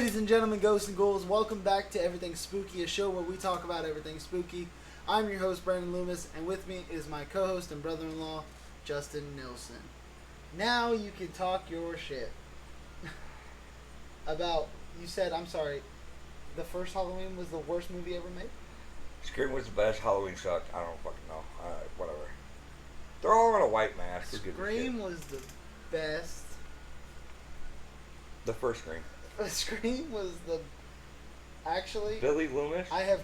Ladies and gentlemen, ghosts and ghouls, welcome back to Everything Spooky, a show where we talk about everything spooky. I'm your host, Brandon Loomis, and with me is my co-host and brother-in-law, Justin Nilsson. Now you can talk your shit about, you said, I'm sorry, the first Halloween was the worst movie ever made? Scream was the best, Halloween sucked, I don't fucking know, whatever. They're all in a white mask. Scream was the best. The first Scream. Scream was the... Actually, Billy Loomis I have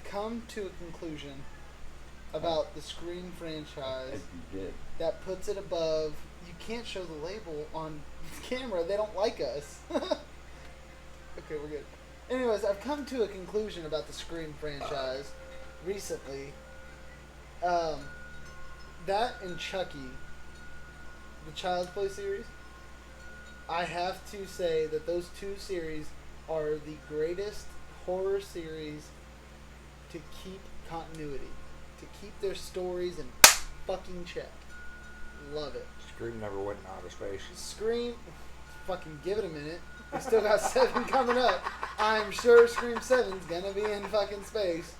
come to a conclusion about the Scream franchise that puts it above. You can't show the label on camera. They don't like us. Okay, we're good. Anyways, I've come to a conclusion about the Scream franchise recently. That and Chucky, the Child's Play series, I have to say that those two series are the greatest horror series to keep continuity, to keep their stories in fucking check. Love it. Scream never went in outer space. Scream, fucking give it a minute. We still got 7 coming up. I'm sure Scream 7's gonna be in fucking space.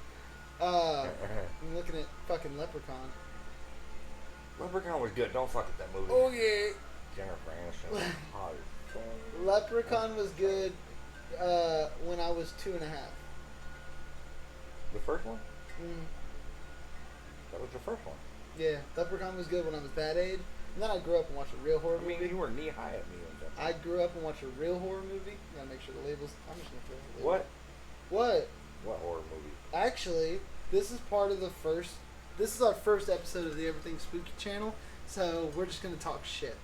I'm looking at fucking Leprechaun. Leprechaun was good. Don't fuck with that movie. Oh yeah. Jennifer Aniston. Leprechaun was good when I was 2.5. The first one? Mm. That was the first one. Yeah, Leprechaun was good when I was that age. And then I grew up and watched a real horror movie. I mean, you were knee high at me when that. I grew up and watched a real horror movie. Gotta make sure the labels. I'm just gonna throw the labels. What? What? What horror movie? Actually, this is part of the first. This is our first episode of the Everything Spooky channel, so we're just gonna talk shit.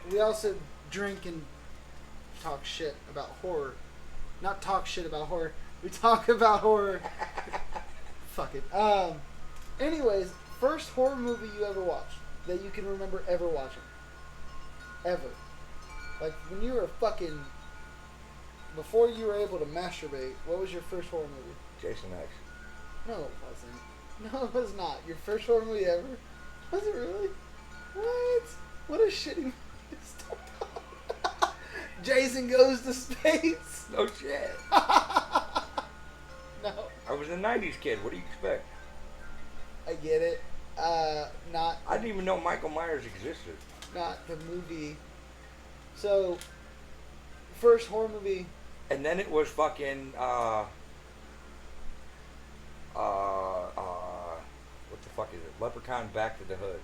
We also drink and talk shit about horror. Not talk shit about horror. We talk about horror. Fuck it. Anyways, first horror movie you ever watched that you can remember ever watching. Ever. Like when you were fucking... Before you were able to masturbate, what was your first horror movie? Jason X. No, it wasn't. No, it was not. Your first horror movie ever? Was it really? What? What a shitty movie to start off. Jason Goes to Space. No shit. No. I was a 90s kid. What do you expect? I get it. Not... I didn't even know Michael Myers existed. Not the movie. So, first horror movie... And then it was fucking, what the fuck is it? Leprechaun Back to the Hood.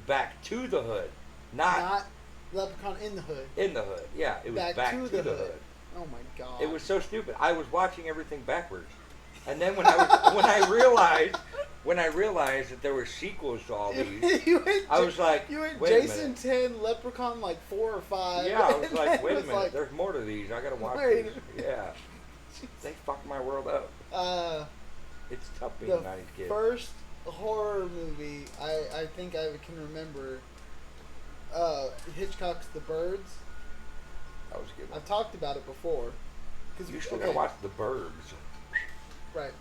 Back to the Hood. Not Leprechaun in the Hood. In the Hood, yeah. It was Back to the Hood. Oh my god. It was so stupid. I was watching everything backwards. And then when I realized that there were sequels to all these, I was like, you went wait Jason 10, Leprechaun like 4 or 5. Yeah, I was like, wait a minute, like, there's more to these. I gotta watch these. Yeah. They fucked my world up. It's tough being a 90s kid. First horror movie I think I can remember, Hitchcock's The Birds. That was a good one. I've talked about it before. You still gotta watch The Burbs. Right.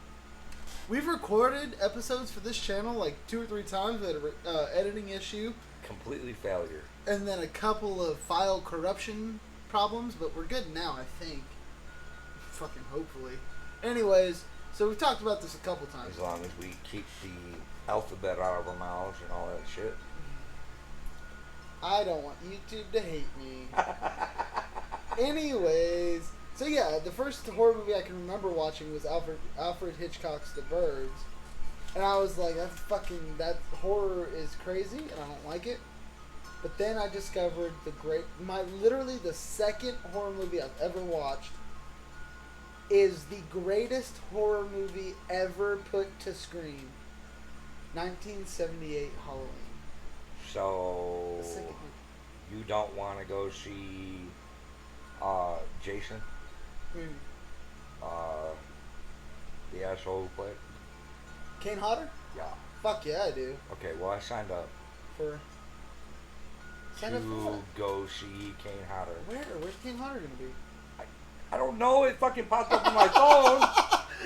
We've recorded episodes for this channel like 2 or 3 times. We had an editing issue. Completely failure. And then a couple of file corruption problems, but we're good now, I think. Fucking hopefully. Anyways, so we've talked about this a couple times. As long as we keep the alphabet out of our mouths and all that shit. I don't want YouTube to hate me. Anyways, so yeah, the first horror movie I can remember watching was Alfred Hitchcock's The Birds. And I was like, that horror is crazy and I don't like it. But then I discovered literally the second horror movie I've ever watched is the greatest horror movie ever put to screen. 1978 Halloween. So, you don't want to go see Jason? The asshole who played? Kane Hodder? Yeah. Fuck yeah, I do. Okay, well I signed up. To go see Kane Hodder. Where's Kane Hodder gonna be? I don't know. It fucking popped up on my phone.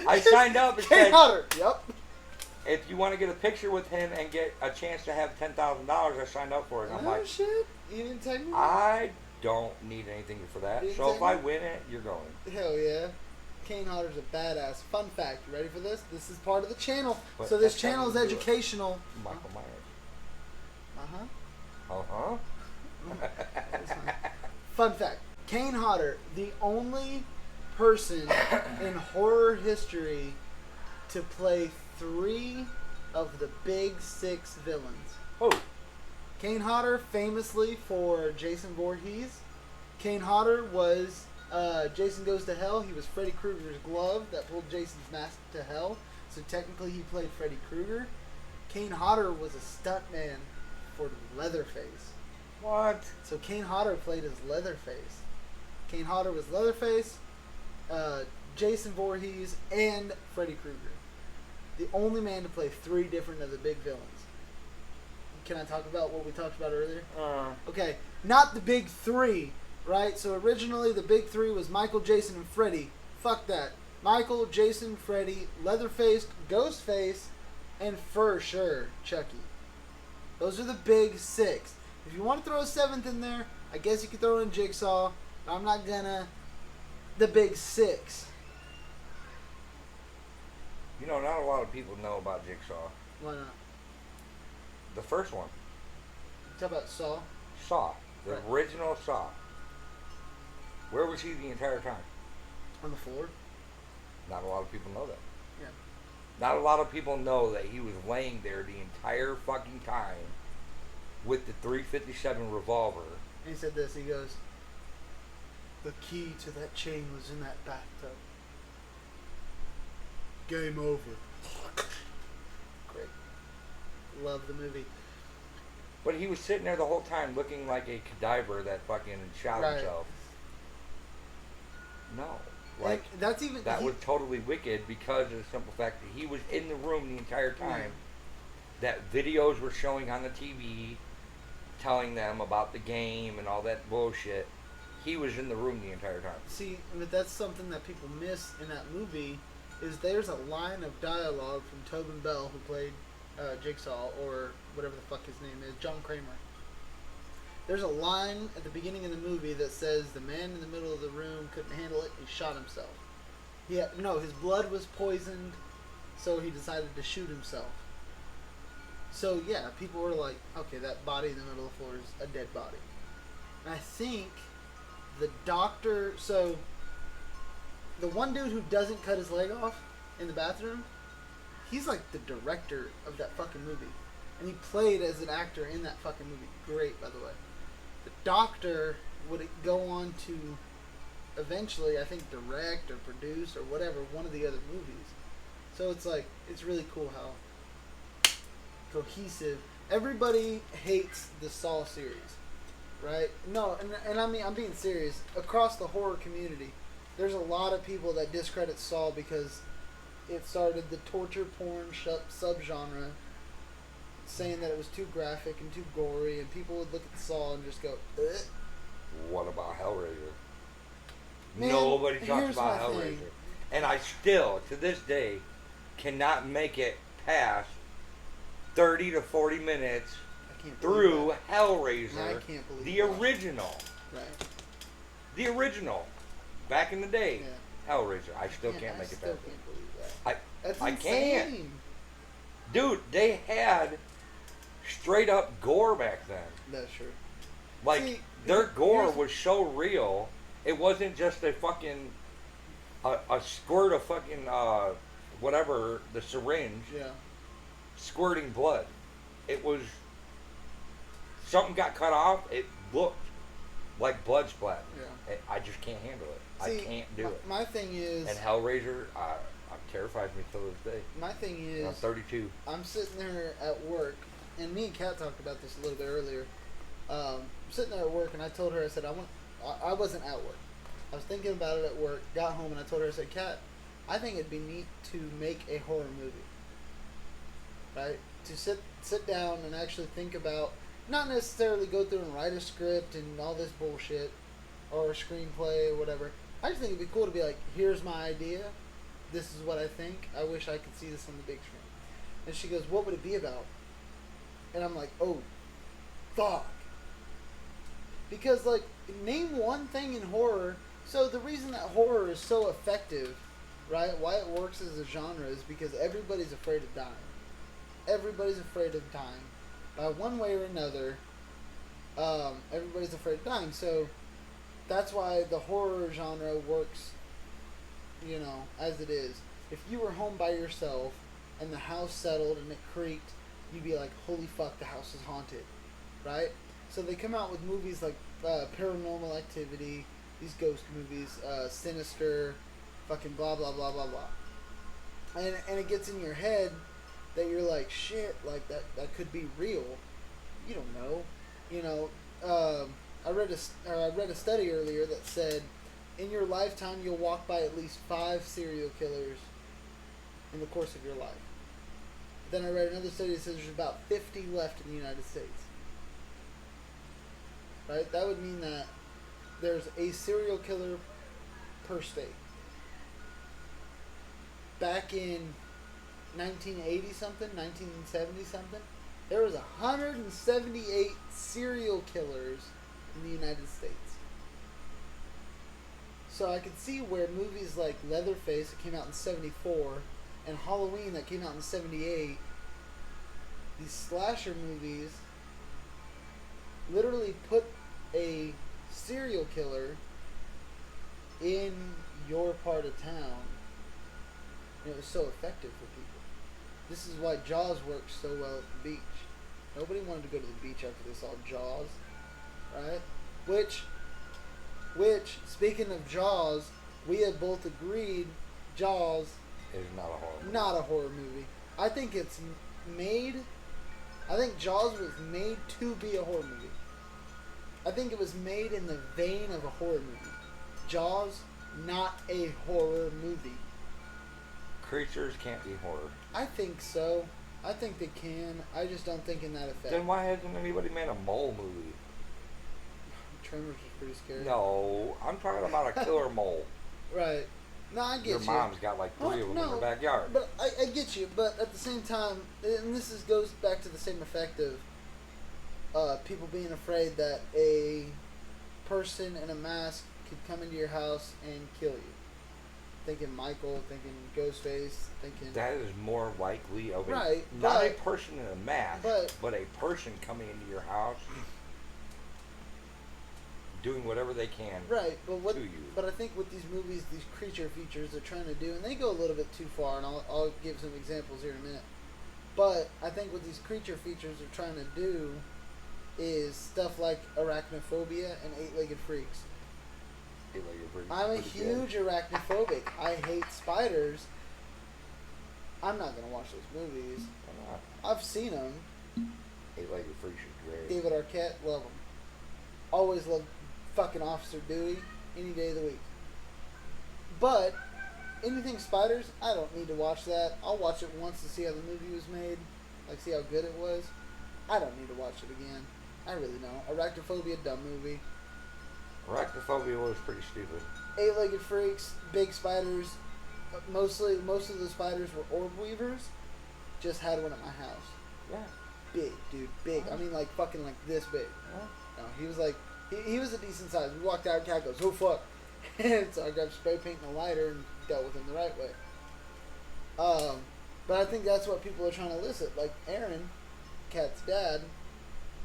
I signed up and Kane said, Hodder. Yep. if you want to get a picture with him and get a chance to have $10,000, I signed up for it. And I'm like, shit. You didn't tell me? I don't need anything for that. Exactly. So if I win it, you're going. Hell yeah. Kane Hodder's a badass. Fun fact, you ready for this? This is part of the channel. But so this that's channel is how you do it. educational. Michael Myers. Uh-huh. Uh-huh. Fun fact. Kane Hodder, the only person in horror history to play 3 of the big 6 villains. Oh. Kane Hodder, famously for Jason Voorhees. Kane Hodder was Jason Goes to Hell. He was Freddy Krueger's glove that pulled Jason's mask to hell. So technically he played Freddy Krueger. Kane Hodder was a stuntman for Leatherface. What? So Kane Hodder played as Leatherface. Kane Hodder was Leatherface, Jason Voorhees, and Freddy Krueger. The only man to play 3 different of the big villains. Can I talk about what we talked about earlier? Okay, not the big 3, right? So originally the big 3 was Michael, Jason, and Freddy. Fuck that. Michael, Jason, Freddy, Leatherface, Ghostface, and for sure Chucky. Those are the big 6. If you want to throw a 7th in there, I guess you could throw in Jigsaw. But I'm not gonna. The big 6. You know, not a lot of people know about Jigsaw. Why not? The first one. Talk about Saw. Saw. The Right. original Saw. Where was he the entire time? On the floor. Not a lot of people know that. Yeah. Not a lot of people know that he was laying there the entire fucking time with the .357 revolver. And he said this. He goes, "The key to that chain was in that bathtub. Game over." Great. Love the movie. But he was sitting there the whole time looking like a cadaver that fucking shot Right. himself. No. Like, And that's even that was totally wicked because of the simple fact that he was in the room the entire time. That videos were showing on the TV, telling them about the game and all that bullshit. He was in the room the entire time. See, but that's something that people miss in that movie. Is there's a line of dialogue from Tobin Bell, who played Jigsaw, or whatever the fuck his name is, John Kramer. There's a line at the beginning of the movie that says the man in the middle of the room couldn't handle it. He shot himself. His blood was poisoned, so he decided to shoot himself. So yeah, people were like, okay, that body in the middle of the floor is a dead body. And I think the doctor. So the one dude who doesn't cut his leg off in the bathroom, he's like the director of that fucking movie. And he played as an actor in that fucking movie. Great, by the way. The doctor would go on to eventually, I think, direct or produce or whatever one of the other movies. So it's like, it's really cool how cohesive. Everybody hates the Saw series, right? No, and I mean, I'm being serious. Across the horror community, there's a lot of people that discredit Saw because it started the torture porn subgenre, saying that it was too graphic and too gory, and people would look at Saw and just go, ugh. What about Hellraiser? Man, Nobody talks here's about my Hellraiser. thing. And I still, to this day, cannot make it past 30 to 40 minutes I can't believe through that. Hellraiser. I can't believe the that. original. Right. The original. Back in the day. Yeah. Hellraiser. I still can't make it still past it. can't believe that. That's I insane. can't. Dude, they had straight up gore back then. That's true. Like, See, their gore here's- was so real. It wasn't just a fucking a squirt of fucking whatever, the syringe Yeah. squirting blood. It was something got cut off. It looked like blood splat. Yeah. I just can't handle it. See, I can't do it. My thing is, And Hellraiser, terrifies me till this day. my thing And I'm is, 32. I'm sitting there at work, and me and Kat talked about this a little bit earlier. Sitting there at work, and I told her, I said, I wasn't at work. I was thinking about it at work, got home, and I told her, I said, Kat, I think it'd be neat to make a horror movie. Right? To sit down and actually think about, not necessarily go through and write a script and all this bullshit, or a screenplay or whatever. I just think it'd be cool to be like, here's my idea. This is what I think. I wish I could see this on the big screen. And she goes, what would it be about? And I'm like, oh, fuck. Because, like, name one thing in horror. So the reason that horror is so effective, right? Why it works as a genre is because everybody's afraid of dying. Everybody's afraid of dying. By one way or another, everybody's afraid of dying. So that's why the horror genre works, as it is. If you were home by yourself and the house settled and it creaked, you'd be like, holy fuck, the house is haunted, right? So they come out with movies like Paranormal Activity, these ghost movies, Sinister, fucking blah, blah, blah, blah, blah. And it gets in your head that you're like, shit, like that could be real. You don't know. I read a study earlier that said in your lifetime you'll walk by at least 5 serial killers in the course of your life. Then I read another study that says there's about 50 left in the United States. Right? That would mean that there's a serial killer per state. Back in 1980 something, 1970 something, there was 178 serial killers in the United States. So I could see where movies like Leatherface, that came out in 74, and Halloween, that came out in 78, these slasher movies literally put a serial killer in your part of town. And it was so effective for people. This is why Jaws works so well at the beach. Nobody wanted to go to the beach after they saw Jaws, right? Which, speaking of Jaws, we have both agreed Jaws is not a horror movie. Not a horror movie. I think Jaws was made to be a horror movie. I think it was made in the vein of a horror movie. Jaws, not a horror movie. Creatures can't be horror. I think so. I think they can. I just don't think in that effect. Then why hasn't anybody made a mole movie? Tremors was pretty scary. No, I'm talking about a killer mole. Right. No, I get Your you. mom's got like 3 of them in her backyard. But I get you. But at the same time, and this goes back to the same effect of people being afraid that a person in a mask could come into your house and kill you. Thinking Michael, thinking Ghostface, thinking... That is more likely of not a person in a mask, but a person coming into your house doing whatever they can to you. But I think with these movies, these creature features they're trying to do, and they go a little bit too far, and I'll give some examples here in a minute. But I think what these creature features are trying to do is stuff like arachnophobia and eight-legged freaks. I'm a huge arachnophobic. I hate spiders. I'm not going to watch those movies. Why not? I've seen them. Eight-legged freaks is great. David Arquette, love him. Always loved fucking Officer Dewey any day of the week. But anything spiders, I don't need to watch that. I'll watch it once to see how the movie was made, like see how good it was. I don't need to watch it again. I really don't. Arachnophobia, dumb movie. Arachnophobia was pretty stupid. Eight-legged freaks, big spiders. Most of the spiders were orb weavers. Just had one at my house. Yeah. Big, dude, big. I mean, like fucking like this big. No, he was like, he was a decent size. We walked out, cat goes, oh fuck. And so I grabbed spray paint and a lighter and dealt with him the right way. But I think that's what people are trying to elicit. Like Aaron, Kat's dad,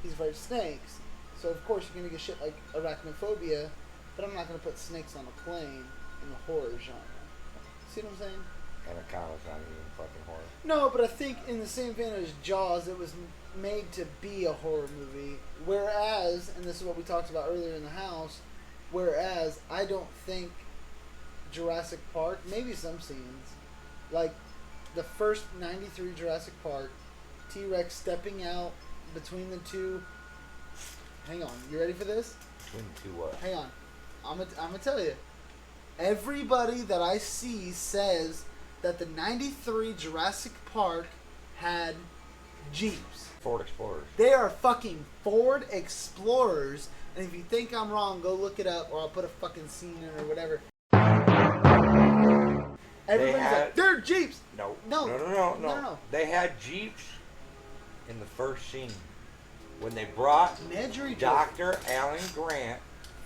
he's afraid of snakes. So of course you're gonna get shit like arachnophobia, but I'm not gonna put snakes on a plane in the horror genre. See what I'm saying? Anaconda's not even fucking horror. No, but I think in the same vein as Jaws, it was made to be a horror movie. Whereas, and this is what we talked about earlier in the house, whereas I don't think Jurassic Park, maybe some scenes, like the first 93 Jurassic Park, T-Rex stepping out between the two. Hang on, you ready for this? Between the two what? Hang on. I'm gonna tell you. Everybody that I see says that the 93 Jurassic Park had Jeeps. Ford Explorers. They They are fucking Ford Explorers. And if you think I'm wrong, go look it up or I'll put a fucking scene in or whatever. Everybody's like, they're Jeeps! No. No. No. They had Jeeps in the first scene. when they brought Nedry Dr. Alan Grant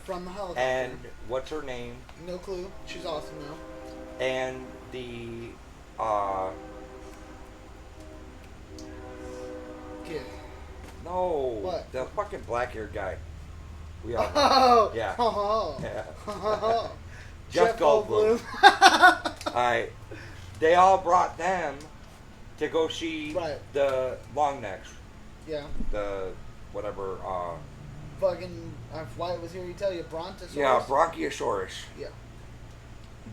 from the helicopter. and what's her name? No clue. She's awesome though. And the Kid. no, What? the fucking black-haired guy. We all know. Oh. Yeah. Oh. Yeah. Jeff Goldblum. Goldblum. Alright. They all brought them to go see Right. the long necks. Yeah. The whatever Fucking, if White was here, he'd tell you Brontosaurus. yeah, Bronchiosaurus. Yeah.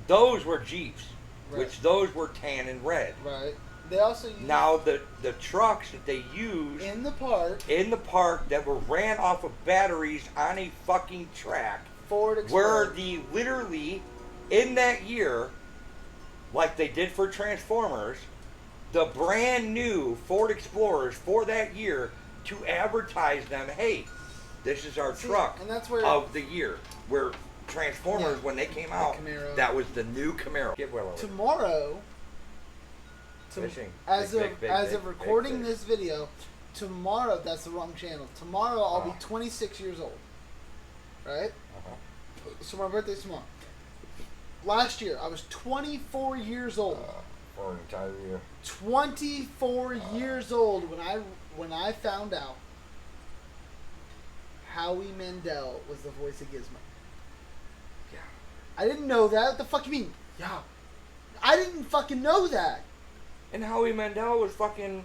Those were Jeeps. Right. Which those were tan and red. Right. They also used Now the trucks that they used in the park in the park that were ran off of batteries on a fucking track Ford Explorer. were the literally in that year, like they did for Transformers, the brand new Ford Explorers for that year to advertise them. Hey, this is our truck and that's where of the year. Where Transformers, Yeah, when they came out, Camaro. that was the new Camaro. Get well over it. tomorrow. Fishing. As Big, of big, big, as big, of big recording fish. this video, tomorrow. That's the wrong channel. Tomorrow I'll be Oh. 26 years old. Right. Uh-huh. So my birthday's tomorrow. Last year I was 24 years old. For an entire year. 24 years old when I found out Howie Mandel was the voice of Gizmo. Yeah. I didn't know that. What the fuck you mean? Yeah. I didn't fucking know that. And Howie Mandel was fucking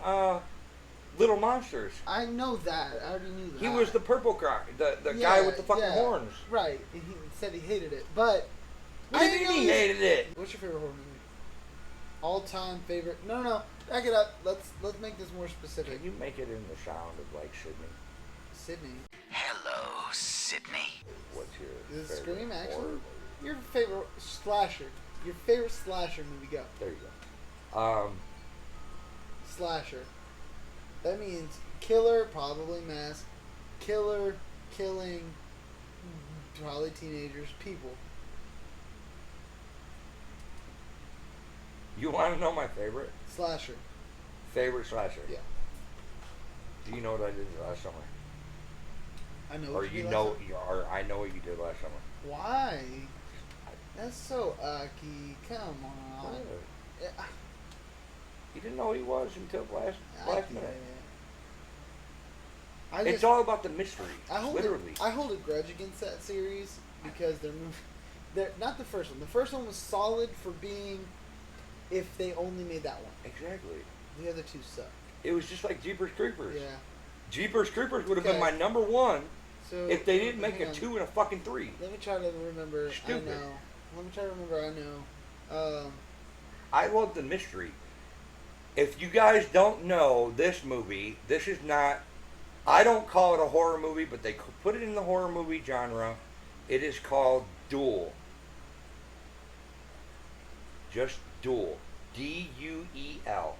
Little Monsters. I know that. I already knew that. He was the purple guy, the Yeah, guy with the fucking yeah. horns. Right. And he said he hated it. But What do you didn't mean he know hated it? What's your favorite horror movie? All-time favorite? No. Back it up. Let's make this more specific. Can you make it in the sound of like Sydney? Sydney. Hello, Sydney. What's your Is it favorite Scream horror action? movie? Your favorite slasher. Your favorite slasher movie. Go. There you go. Slasher. That means killer, probably mask. Killer, killing, probably teenagers, people. You want to know my favorite? Slasher. Favorite slasher? Yeah. Do you know what I did last summer? I know. Or what you did know, last time. or I know what you did last summer. Why? That's so ucky. Come on. Yeah, You didn't know who he was until last minute. I It's just, all about the mystery. I hold Literally. I hold a grudge against that series because they're not the first one. The first one was solid for being if they only made that one. Exactly. The other two suck. It was just like Jeepers Creepers. Yeah. Jeepers Creepers would have been Okay. my number one So if they didn't make hang a on. 2 and a fucking 3. Let me try to remember. Stupid. I know. Let me try to remember. I know. I love the mystery. If you guys don't know this movie, this is not. I don't call it a horror movie, but they put it in the horror movie genre. It is called Duel. Just Duel. D-U-E-L.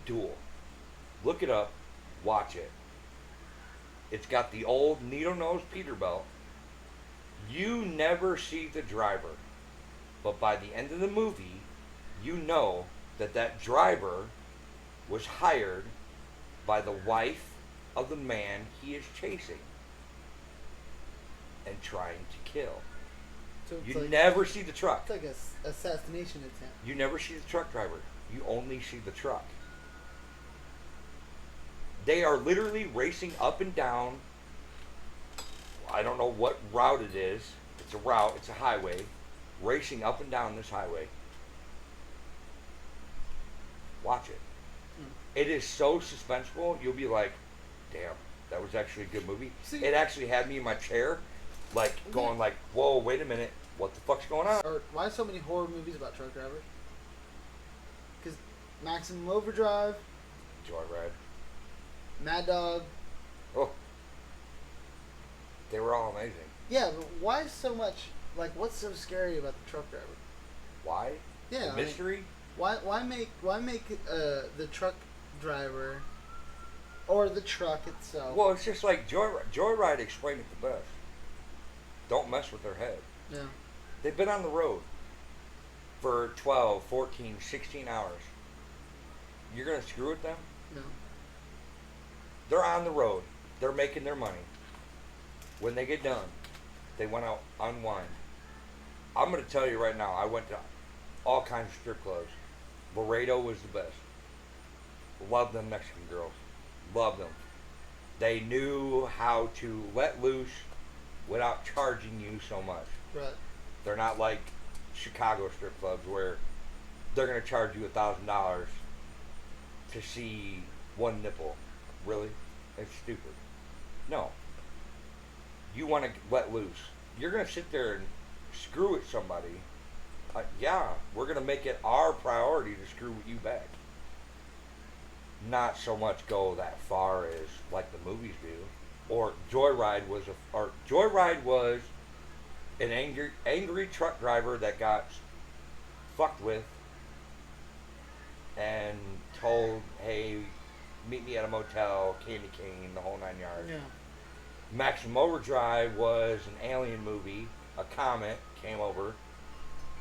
Duel. Look it up. Watch it. It's got the old needle-nosed Peterbilt. You never see the driver. But by the end of the movie, you know that that driver was hired by the wife of the man he is chasing and trying to kill. So it's You like, never see the truck. it's like a assassination attempt. You never see the truck driver. You only see the truck. They are literally racing up and down. I don't know what route it is. It's a route. It's a highway. Racing up and down this highway. Watch it. It is so suspenseful. You'll be like, damn, that was actually a good movie. See- It actually had me in my chair, like going like, whoa, wait a minute. What the fuck's going on? Or why so many horror movies about truck drivers? Because Maximum Overdrive, Joyride. Mad Dog. Oh. They were all amazing. Yeah, but why so much? Like, what's so scary about the truck driver? Why? Yeah, The I mean, mystery? why make the truck driver or the truck itself? Well, it's just like Joyride explained it the best. Don't mess with their head. Yeah. They've been on the road for 12, 14, 16 hours. You're going to screw with them? No. They're on the road. they're making their money. When they get done, they want to unwind. I'm going to tell you right now, I went to all kinds of strip clubs. Laredo was the best. Love them Mexican girls. Love them. They knew how to let loose without charging you so much. Right. They're not like Chicago strip clubs where they're going to charge you $1,000 to see one nipple. Really? It's stupid. No. You want to let loose. You're going to sit there and screw at somebody. Yeah, we're going to make it our priority to screw with you back. Not so much go that far as like the movies do. Or Joyride was an angry truck driver that got fucked with and told, hey, meet me at a motel, candy cane, the whole 9 yards. Yeah. Maximum Overdrive was an alien movie. A comet came over,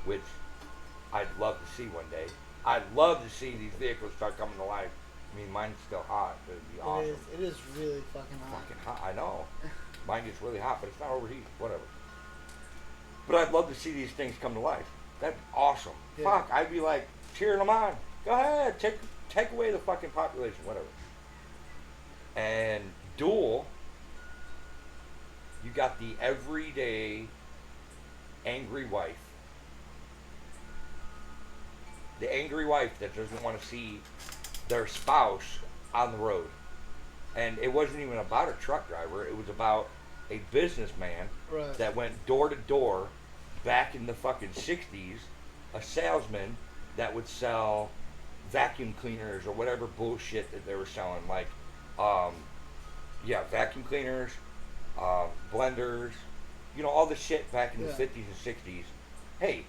which I'd love to see one day. I'd love to see these vehicles start coming to life. I mean, mine's still hot, but it'd be awesome. It is really fucking hot. Fucking hot, I know. Mine gets really hot, but it's not overheated. Whatever. But I'd love to see these things come to life. That'd be awesome. Yeah. Fuck, I'd be like cheering them on. Go ahead, take away the fucking population, whatever. And Duel, you got the everyday angry wife. The angry wife that doesn't want to see their spouse on the road. And it wasn't even about a truck driver. It was about a businessman Right. that went door to door back in the fucking 60s. A salesman that would sell vacuum cleaners or whatever bullshit that they were selling. Like, vacuum cleaners, blenders, all the shit back in the 50s and 60s. Hey,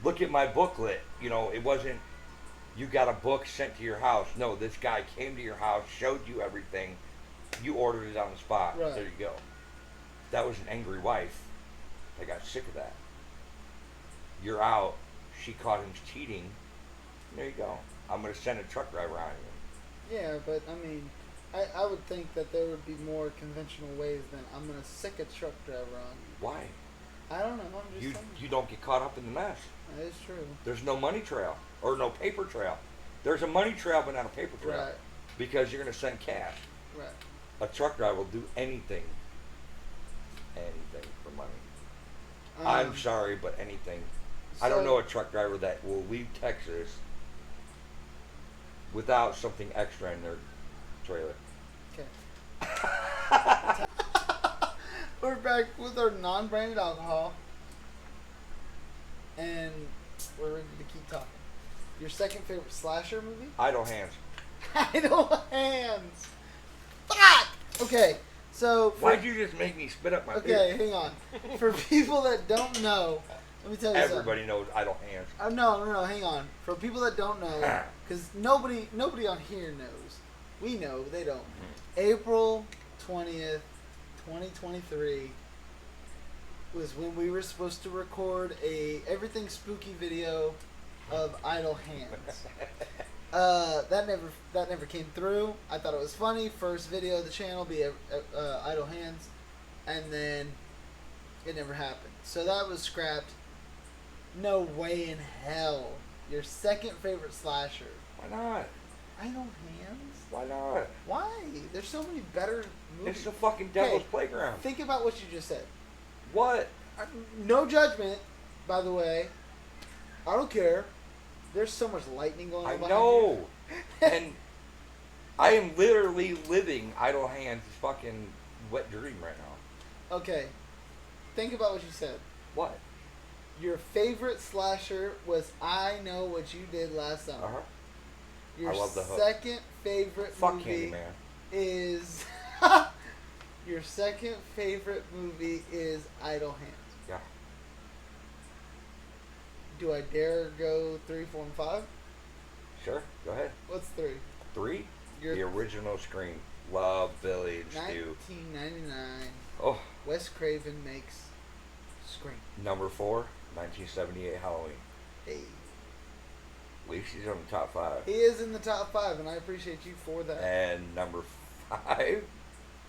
look at my booklet. It wasn't you got a book sent to your house. No, this guy came to your house, showed you everything. You ordered it on the spot. Right. There you go. That was an angry wife. I got sick of that. You're out. She caught him cheating. There you go. I'm going to send a truck driver on you. Yeah, but I mean, I would think that there would be more conventional ways than I'm going to sick a truck driver on you. Why? I don't know. I'm just saying. You don't get caught up in the mess. That is true. There's no money trail or no paper trail. There's a money trail but not a paper trail. Right. Because you're going to send cash. Right. A truck driver will do anything for money. I'm sorry, but anything. I don't know a truck driver that will leave Texas without something extra in their trailer. Okay. We're back with our non-branded alcohol, and we're ready to keep talking. Your second favorite slasher movie? Idle Hands. Idle Hands. Fuck. Okay, so Why'd you just make me spit up my beer? hang on. For people that don't know, let me tell you Everybody knows Idle Hands. No, hang on. For people that don't know, because nobody on here knows. We know, they don't. April 20th, 2023 was when we were supposed to record a everything spooky video of Idle Hands. That never came through. I thought it was funny. First video of the channel be Idle Hands, and then it never happened. So that was scrapped. No way in hell. Your second favorite slasher. Why not? Idle Hands? Why not? Why? There's so many better movies. It's the fucking devil's playground. Think about what you just said. What? No judgment, by the way. I don't care. There's so much lightning going on I behind know. you. And I am literally living Idle Hands' fucking wet dream right now. Okay. Think about what you said. What? Your favorite slasher was I Know What You Did Last Summer. Uh-huh. Your I love the hook. second favorite Fuck movie Candyman. is... Your second favorite movie is Idle Hands. Yeah. Do I dare go 3, 4, and 5? Sure. Go ahead. What's 3? 3? Your The original Scream. Love Billy and Stu. 1999. Oh. Wes Craven makes Scream. Number 4, 1978 Halloween. Hey. At least he's on the top 5. He is in the top 5, and I appreciate you for that. And number 5,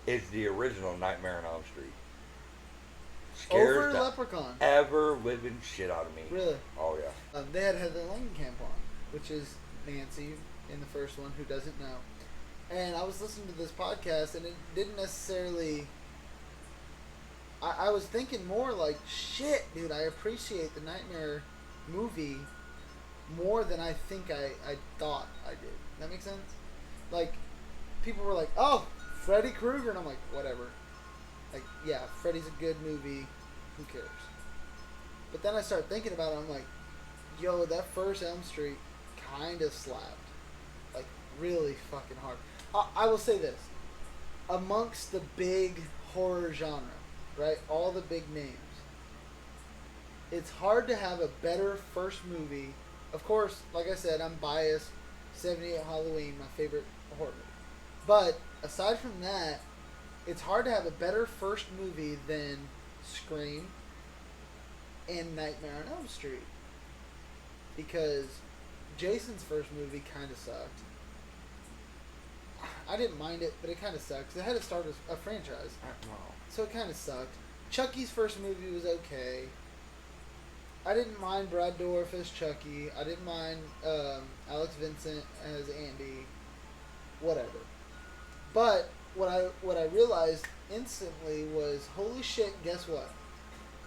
is the original Nightmare on Elm Street. Scares Over the Leprechaun. ever living shit out of me. Really? Oh yeah. They had Heather Langenkamp on, which is Nancy in the first one, who doesn't know. And I was listening to this podcast, and it didn't necessarily. I was thinking more like, shit, dude, I appreciate the Nightmare movie more than I think I thought I did. That makes sense? Like, people were like, oh, Freddy Krueger, and I'm like, whatever. Like, yeah, Freddy's a good movie. Who cares? But then I started thinking about it. I'm like, yo, that first Elm Street kind of slapped. Like, really fucking hard. I will say this. Amongst the big horror genre, right? All the big names. It's hard to have a better first movie. Of course, like I said, I'm biased. 78 Halloween, my favorite horror movie. But, aside from that, it's hard to have a better first movie than Scream and Nightmare on Elm Street. Because Jason's first movie kind of sucked. I didn't mind it, but it kind of sucked. It had to start as a franchise. So it kind of sucked. Chucky's first movie was okay. I didn't mind Brad Dourif as Chucky. I didn't mind Alex Vincent as Andy. Whatever. But what I realized instantly was, holy shit, guess what?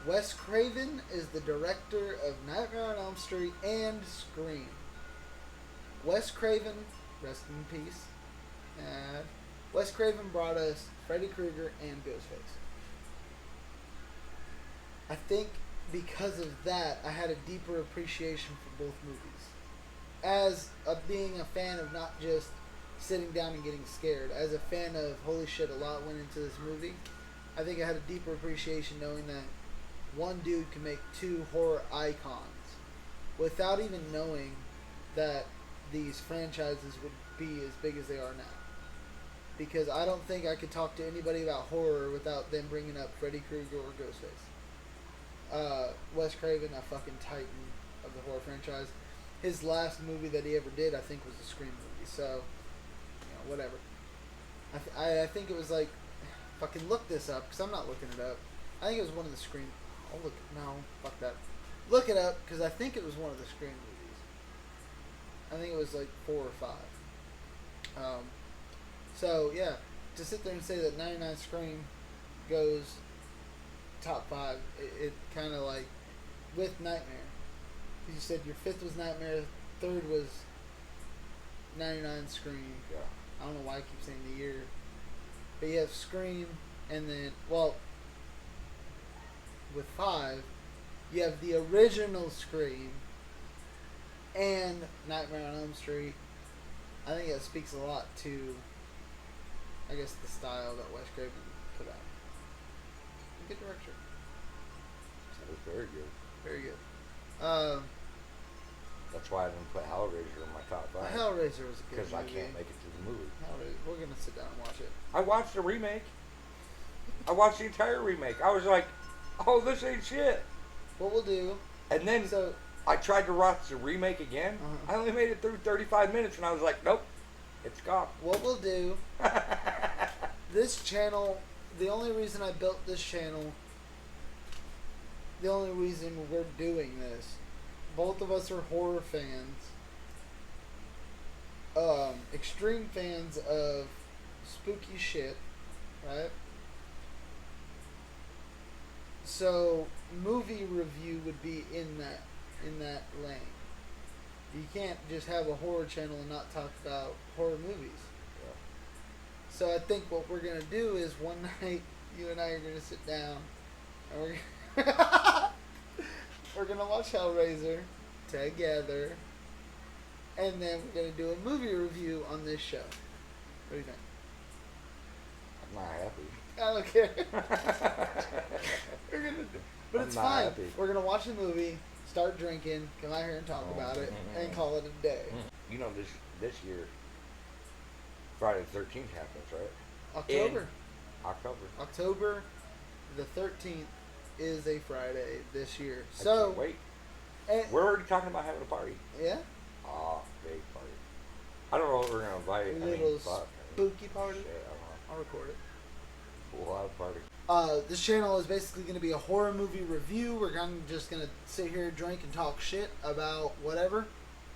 Wes Craven is the director of Nightmare on Elm Street and Scream. Wes Craven, rest in peace. Wes Craven brought us Freddy Krueger and Ghostface. I think because of that, I had a deeper appreciation for both movies. As being a fan of not just sitting down and getting scared, as a fan of, holy shit, a lot went into this movie, I think I had a deeper appreciation knowing that one dude can make two horror icons without even knowing that these franchises would be as big as they are now. Because I don't think I could talk to anybody about horror without them bringing up Freddy Krueger or Ghostface. Wes Craven, a fucking titan of the horror franchise. His last movie that he ever did, I think, was a Scream movie. So, you know, whatever. I think it was like, fucking look this up, because I'm not looking it up. I think it was one of the Scream. Oh, look, no, fuck that. Look it up, because I think it was one of the Scream movies. I think it was like 4 or 5. So, yeah, to sit there and say that 99 Scream goes top 5, it kind of like, with Nightmare. You said your 5th was Nightmare, 3rd was 99 Scream. Yeah. I don't know why I keep saying the year. But you have Scream, and then, well, with 5, you have the original Scream and Nightmare on Elm Street. I think that speaks a lot to, I guess, the style that Wes Craven put out. Good director. That was very good. Very good. That's why I didn't put Hellraiser in my top 5. Hellraiser was a good movie. Because I can't make it to the movie. Hellraiser, we're going to sit down and watch it. I watched the remake. I watched the entire remake. I was like, oh, this ain't shit. What we'll do... And then So, I tried to watch the remake again. Uh-huh. I only made it through 35 minutes, and I was like, nope, it's gone. what we'll do... This channel... The only reason I built this channel... The only reason we're doing this... Both of us are horror fans. Extreme fans of spooky shit, right? So movie review would be in that lane. You can't just have a horror channel and not talk about horror movies. Yeah. So I think what we're gonna do is one night you and I are gonna sit down and we're gonna watch Hellraiser together, and then we're gonna do a movie review on this show. What do you think? I'm not happy. I don't care. We're gonna, but I'm it's not fine. happy. We're gonna watch the movie, start drinking, come out here and talk about it, and call it a day. You know, this year, Friday the 13th happens, right? October. October. The 13th is a Friday this year. I So can't wait. and, We're already talking about having a party. yeah, Oh, big party. I don't know what we're gonna invite. a I mean, little fuck. spooky party. Shit, I don't know. I'll record it. Full house party. This channel is basically going to be a horror movie review. We're just going to sit here, drink, and talk shit about whatever.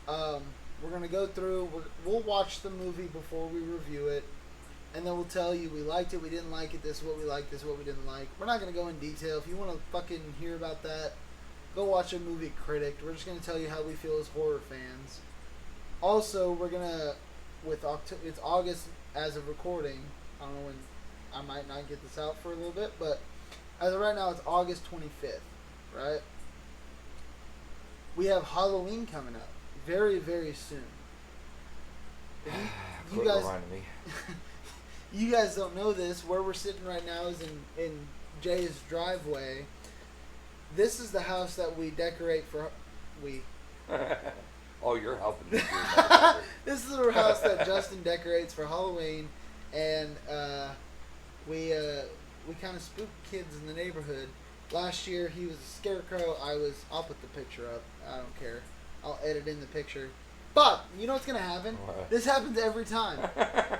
We're going to go through, we'll watch the movie before we review it, and then we'll tell you we liked it, we didn't like it, this is what we liked, this is what we didn't like. We're not going to go in detail. If you want to fucking hear about that, go watch a movie critic. We're just going to tell you how we feel as horror fans. Also, we're going to, it's August as of recording. I don't know when, I might not get this out for a little bit, but as of right now, it's August 25th, right? We have Halloween coming up very, very soon. You guys, me. you guys don't know this. Where we're sitting right now is in Jay's driveway. This is the house that we decorate for. Oh, you're helping me. This is the house that Justin decorates for Halloween, and we kind of spook kids in the neighborhood. Last year he was a scarecrow. I'll put the picture up. I don't care. I'll edit in the picture. But you know what's gonna happen? What? This happens every time.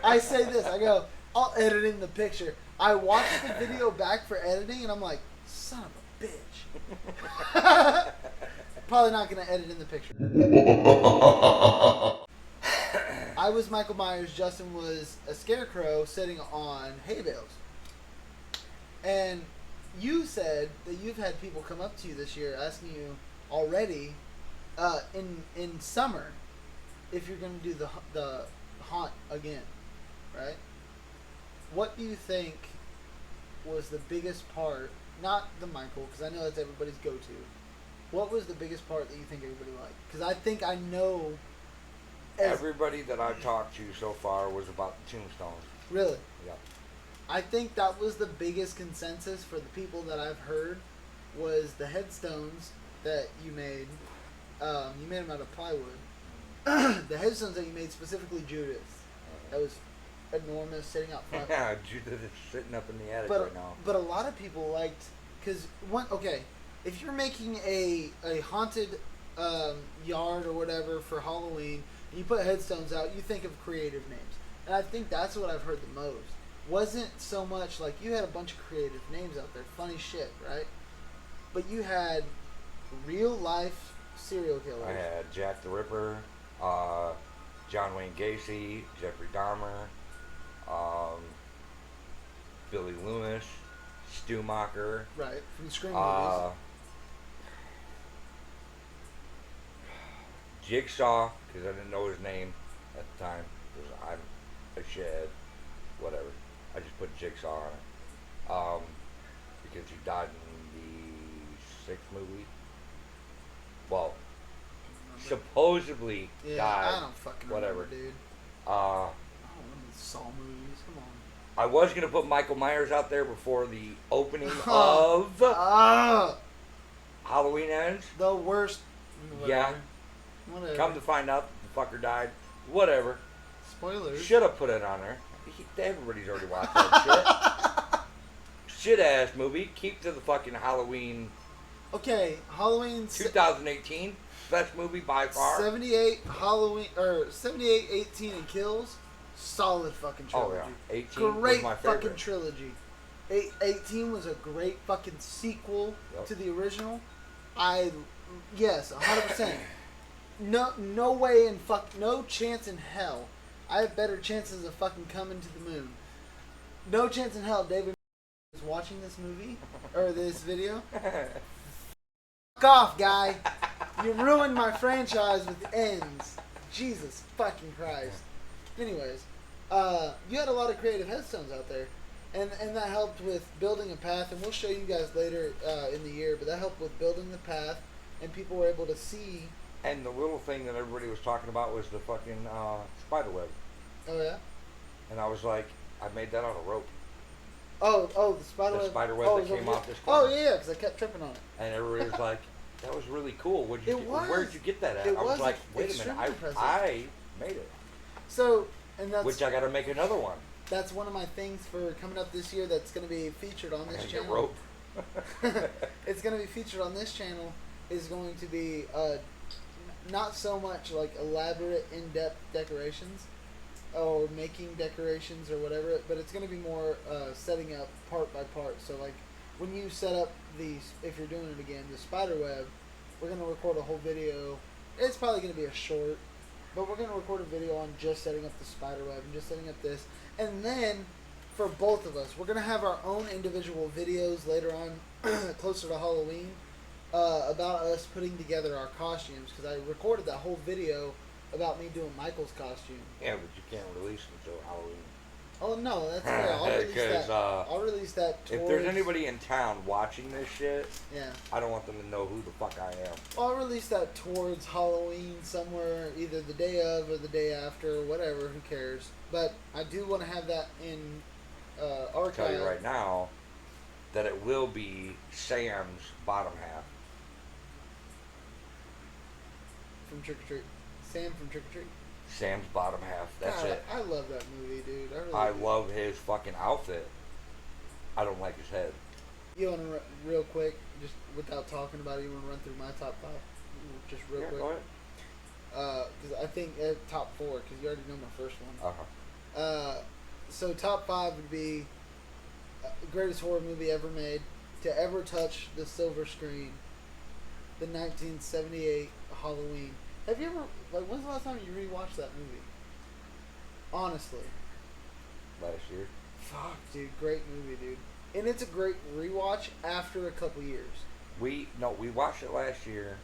I say this. I go, I'll edit in the picture. I watch the video back for editing, and I'm like, son of a bitch. Probably not gonna edit in the picture. I was Michael Myers. Justin was a scarecrow sitting on hay bales. And you said that you've had people come up to you this year asking you already in summer if you're going to do the haunt again, right? What do you think was the biggest part, not the Michael, because I know that's everybody's go-to. What was the biggest part that you think everybody liked? Because I think I know... Everybody that I've talked to so far was about the tombstones. Really? Yeah. I think that was the biggest consensus for the people that I've heard was the headstones that you made. You made them out of plywood. The headstones that you made, specifically Judith. That was enormous, sitting out front. Yeah, Judith is sitting up in the attic right now. But a lot of people liked, because if you're making a haunted yard or whatever for Halloween, and you put headstones out, you think of creative names. And I think that's what I've heard the most. Wasn't so much like you had a bunch of creative names out there, funny shit, right? But you had real life serial killers. I had Jack the Ripper, John Wayne Gacy, Jeffrey Dahmer, Billy Loomis, Stu Macher. Right, from the Scream movies. Jigsaw, because I didn't know his name at the time, because I'm a shithead, whatever. I just put Jigsaw on it. Because he died in the 6th movie. Well, supposedly died. I don't fucking whatever. remember, dude. I don't remember the Saw movies. Come on. I was going to put Michael Myers out there before the opening of Halloween ends. The worst. Yeah. Whatever. Come to find out, the fucker died. Whatever. Spoilers. Should have put it on there. Everybody's already watched that shit. Shit-ass movie. Keep to the fucking Halloween. Okay, Halloween 2018. Best movie by far. 78 Halloween, or 78, 18, and Kills. Solid fucking trilogy. Oh, yeah. 18 great was my favorite. fucking trilogy. 18 was a great fucking sequel to the original. Yes, 100%. No way in no chance in hell. I have better chances of fucking coming to the moon. No chance in hell David is watching this movie or this video. Fuck off, guy. You ruined my franchise with ends. Jesus fucking Christ. Anyways, you had a lot of creative headstones out there. And that helped with building a path, and we'll show you guys later in the year, but that helped with building the path, and people were able to see. And the little thing that everybody was talking about was the fucking spider web. Oh, yeah? And I was like, I made that out of rope. Oh, the spider web. The spider web that came off this corner. Oh, yeah, because I kept tripping on it. And everybody was like, that was really cool. Where'd you get that at? It I was like, wait a minute, extremely impressive. I made it. So, and that's... Which I got to make another one. That's one of my things for coming up this year that's going to be featured on this channel. Rope. It's going to be featured on this channel is going to be not so much like elaborate, in-depth decorations, or making decorations or whatever, but it's going to be more setting up part by part. So like when you set up these, if you're doing it again, the spider web, we're going to record a whole video. It's probably going to be a short, but we're going to record a video on just setting up the spider web and just setting up this. And then for both of us, we're going to have our own individual videos later on, closer to Halloween, about us putting together our costumes, because I recorded that whole video about me doing Michael's costume. Yeah, but you can't release them until Halloween. Oh no, that's fair. I'll release that. I'll release that. Towards... If there's anybody in town watching this shit, yeah, I don't want them to know who the fuck I am. I'll release that towards Halloween somewhere, either the day of or the day after, or whatever. Who cares? But I do want to have that in archive. I'll tell you right now that it will be Sam's bottom half. From Trick or Treat. Sam from Trick or Treat. Sam's bottom half. That's God, it. I love that movie, dude. I love his fucking outfit. I don't like his head. You want to, real quick, just without talking about it, you want to run through my top 5? Just real quick. Go ahead. Because I think top 4, because you already know my first one. Uh-huh. So top 5 would be greatest horror movie ever made, to ever touch the silver screen, the 1978 Halloween. Have you ever, like, when's the last time you rewatched that movie? Honestly. Last year. Fuck, dude. Great movie, dude. And it's a great rewatch after a couple years. We watched it last year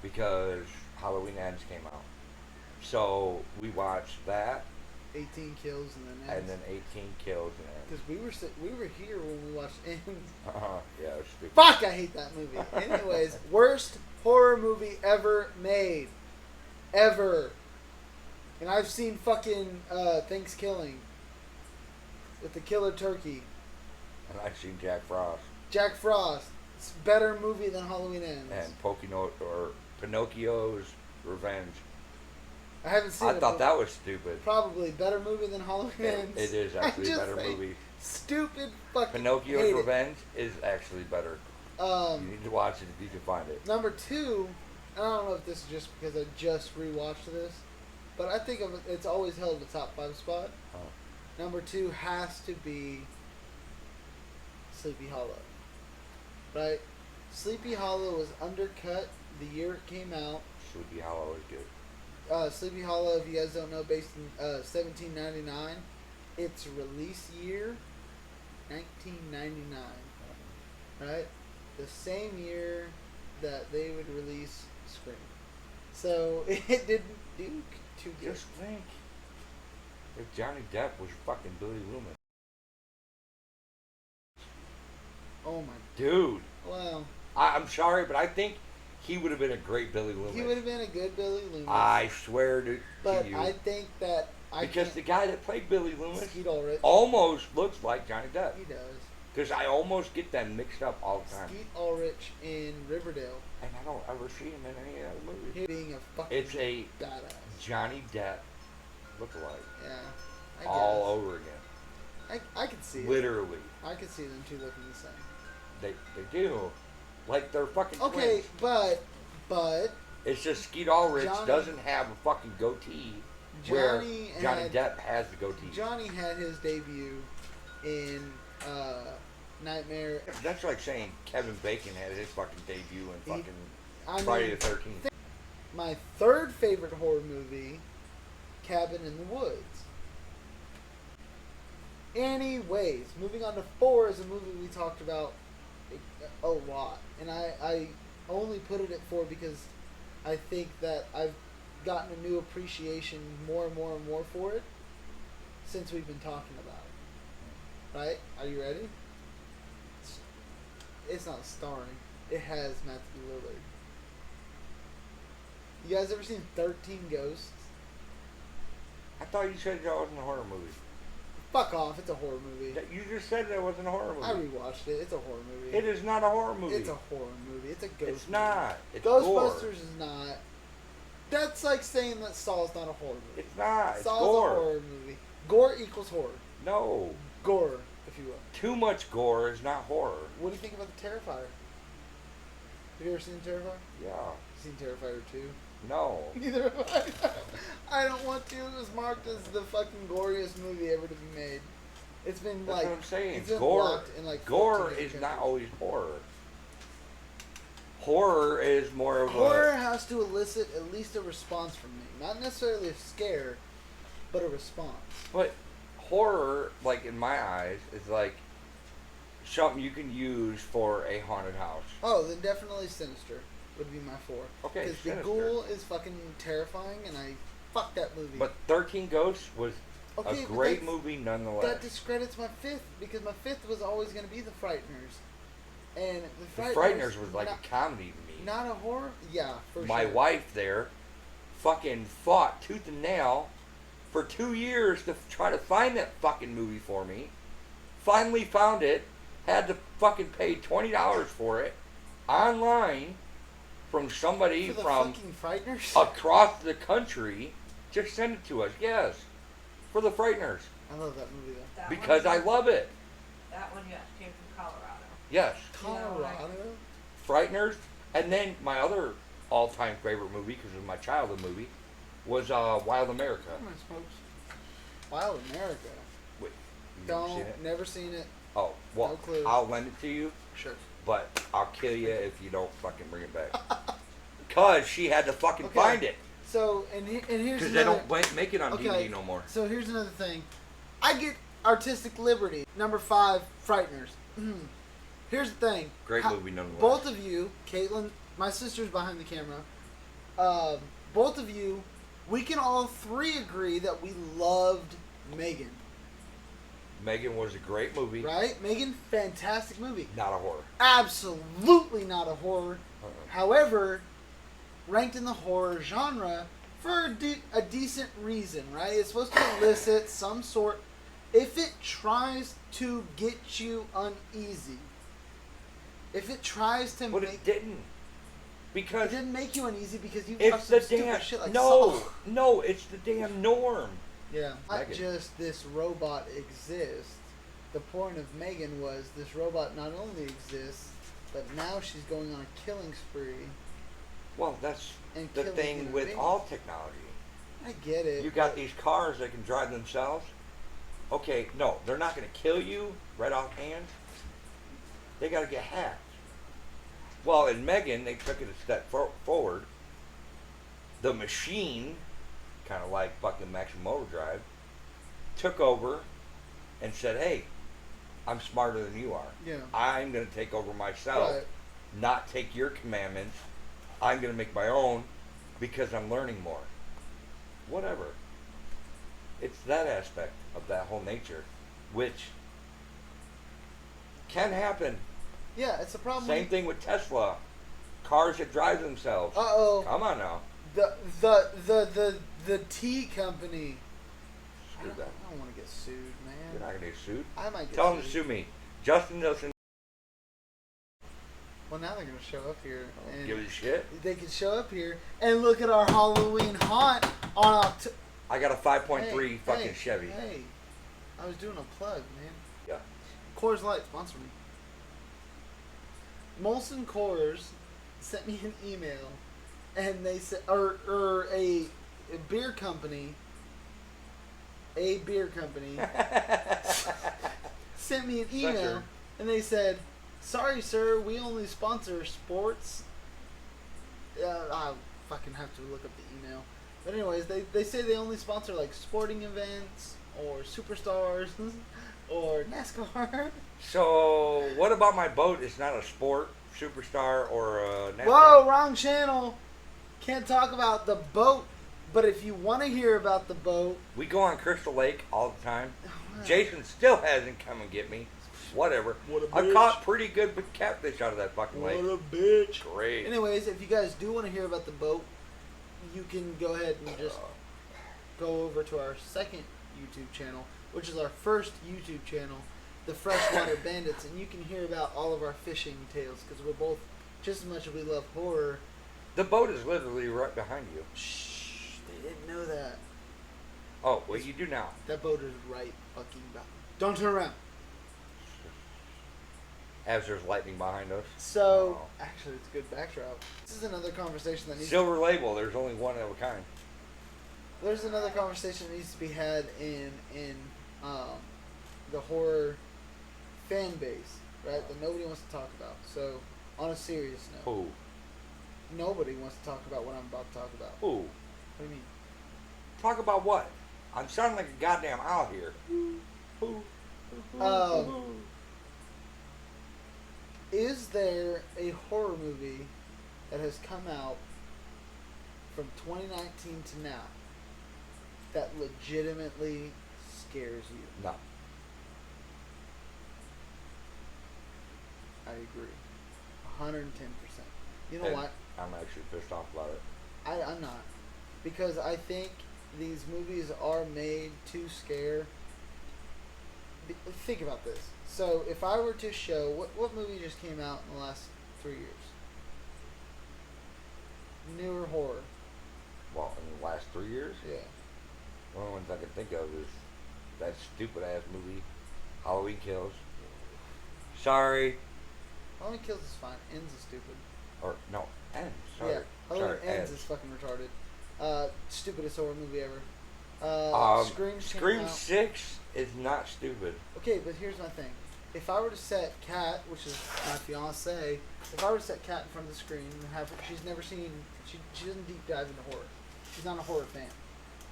because Halloween Ends came out. So we watched that. 18 kills and then Ends. And then 18 kills and Ends. Because we were here when we watched Ends. Yeah, it was stupid. Fuck, I hate that movie. Anyways, worst horror movie ever made. Ever. And I've seen fucking Thanksgiving with the killer turkey. And I've seen Jack Frost. Jack Frost. It's a better movie than Halloween Ends. And Pinocchio's Revenge. I haven't seen it. I thought that was stupid. Probably better movie than Halloween Ends. It is actually a better movie. Stupid fucking Pinocchio's Revenge is actually better. You need to watch it if you can find it. Number 2, I don't know if this is just because I just rewatched this, but I think it's always held the top 5 spot. Huh. Number 2 has to be Sleepy Hollow. Right? Sleepy Hollow was undercut the year it came out. Sleepy Hollow is good. Sleepy Hollow, if you guys don't know, based in 1799. Its release year, 1999. Right? The same year that they would release Scream. So it didn't do too good. Just think if Johnny Depp was fucking Billy Loomis. Oh my. Dude. Wow. I'm sorry, but I think he would have been a great Billy Loomis. He would have been a good Billy Loomis. I swear to but you. I think that because the guy that played Billy Loomis Skeet Ulrich almost looks like Johnny Depp. He does. Because I almost get them mixed up all the time. Skeet Ulrich in Riverdale. And I don't ever see him in any other movie. Him being a fucking It's a badass. Johnny Depp look-alike. Yeah. All over again. I could see Literally. it. I could see them two looking the same. They do. Like they're fucking okay, twins. but it's just Skeet Ulrich doesn't have a fucking goatee. Where Johnny Depp has the goatee. Johnny had his debut in Nightmare. That's like saying Kevin Bacon had his fucking debut in fucking Friday the 13th. My third favorite horror movie, Cabin in the Woods. Anyways, moving on to 4 is a movie we talked about a lot. And I only put it at 4 because I think that I've gotten a new appreciation more and more and more for it since we've been talking about it. Right? Are you ready? It's not starring. It has Matthew Lillard. You guys ever seen 13 Ghosts? I thought you said that wasn't a horror movie. Fuck off, it's a horror movie. You just said that wasn't a horror movie. I rewatched it. It's a horror movie. It is not a horror movie. It's a horror movie. It's a ghost It's not. It's Ghostbusters gore. is not. That's like saying that Saw's not a horror movie. It's not. It's Saw's gore. a horror movie. Gore equals horror. No. Gore, if you will. Too much gore is not horror. What do you think about the Terrifier? Have you ever seen Terrifier? Yeah. Seen Terrifier 2? No. Neither have I. I don't want to. It was marked as the fucking goriest movie ever to be made. It's been That's like what I'm saying. it's been Gore, blocked in like gore 14 is not countries. always horror. Horror is more of Horror has to elicit at least a response from me, not necessarily a scare, but a response. But horror, like in my eyes, is like something you can use for a haunted house. Oh, then definitely Sinister would be my 4. Okay, Because the Sinister. Ghoul is fucking terrifying, and I fuck that movie. But 13 Ghosts was Okay, a but great that's- movie nonetheless. that discredits my 5th, because my 5th was always going to be The Frighteners. And The Frighteners was like a comedy to me. Not a horror? Yeah, for My sure. wife there fucking fought tooth and nail for 2 years to try to find that fucking movie for me. Finally found it. Had to fucking pay $20 for it online from somebody For the from fucking Frighteners? across the country. Just send it to us. Yes. For the Frighteners. I love that movie, though. That Because one, I love it. That one, yes, came from Colorado. Yes. Colorado? Frighteners. And then my other all-time favorite movie, because it was my childhood movie, was Wild America. Come on, smokes. Wild America. Wait, you never seen Don't, it? never seen it. Oh, well, No clue. I'll lend it to you, Sure. but I'll kill you if you don't fucking bring it back. Because she had to fucking Okay. find it. So, and here's Because they another... don't make it on Okay, DVD no more. So here's another thing. I get artistic liberty. Number 5, Frighteners. Here's the thing. Great movie nonetheless. Both of you, Caitlin, my sister's behind the camera. Both of you, we can all 3 agree that we loved Megan. Megan was a great movie. Right? Megan, fantastic movie. Not a horror. Absolutely not a horror. Uh-uh. However, ranked in the horror genre for a decent reason, right? It's supposed to elicit some sort. If it tries to get you uneasy, if it tries to But make it didn't. it Because didn't make you uneasy because you it's watched some the stupid damn... shit like no, Saw. no, it's the damn norm. Yeah, not Megan. just this robot exists. The point of Megan was this robot not only exists, but now she's going on a killing spree. Well, that's And the killing thing human with beings. all technology. I get it. You got these cars that can drive themselves. Okay, no, they're not going to kill you right off hand. They got to get hacked. Well, in Megan, they took it a step forward. The machine, kind of like fucking Maximum Overdrive, took over and said, hey, I'm smarter than you are. Yeah. I'm going to take over myself, Right. not take your commandments. I'm going to make my own because I'm learning more. Whatever. It's that aspect of that whole nature, which can happen. Yeah, it's a problem. Same thing with Tesla. Cars that drive themselves. Uh-oh. Come on now. The tea company. I Screw that. don't want to get sued, man. You're not going to get sued. I might get Tell them sued. to sue me. Justin doesn't Well, now they're going to show up here. And give a shit. they can show up here and look at our Halloween haunt on October. I got a 5.3 fucking Chevy. Hey, I was doing a plug, man. Yeah. Coors Light, sponsor me. Molson Coors sent me an email, and they said, or a beer company, sent me an email, Sucker. and they said, "Sorry, sir, we only sponsor sports." I'll fucking have to look up the email. But anyways, they say they only sponsor like sporting events or superstars or NASCAR. So, what about my boat? It's not a sport, superstar, or a NASCAR. Whoa, wrong channel. Can't talk about the boat. But if you want to hear about the boat, We go on Crystal Lake all the time. Jason still hasn't come and get me. Whatever. What a I bitch. caught pretty good catfish out of that fucking lake. what a bitch. Great. Anyways, if you guys do want to hear about the boat, you can go ahead and just go over to our second YouTube channel, which is our first YouTube channel, the Freshwater Bandits, and you can hear about all of our fishing tales because we're both just as much as we love horror. The boat is literally right behind you. Shh, they didn't know that. Oh, well, you do now. That boat is right fucking back. Don't turn around. As there's lightning behind us. So, Oh. actually, it's a good backdrop. This is another conversation that needs. Silver label. There's only one of a kind. There's another conversation that needs to be had in the horror fan base, right? That nobody wants to talk about. So, on a serious note, Who? nobody wants to talk about what I'm about to talk about. Who? What do you mean? Talk about what? I'm sounding like a goddamn owl here. Who? Is there a horror movie that has come out from 2019 to now that legitimately scares you? No. I agree. 110%. You know And what? I'm actually pissed off about it. I'm not. Because I think these movies are made to scare. Think about this. So, if I were to show... What movie just came out in the last 3 years? Newer horror. Well, in the last 3 years? Yeah. The only ones I can think of is that stupid ass movie, Halloween Kills. Sorry. Halloween Kills is fine. Ends is stupid. Or, no, Ends. Sorry. Yeah. Halloween Sorry, Ends is fucking retarded. Stupidest horror movie ever. Scream came Scream out. 6 is not stupid. Okay, but here's my thing. If I were to set Kat, which is my fiance, if I were to set Kat in front of the screen and have her, she's never seen, she doesn't deep dive into horror. She's not a horror fan.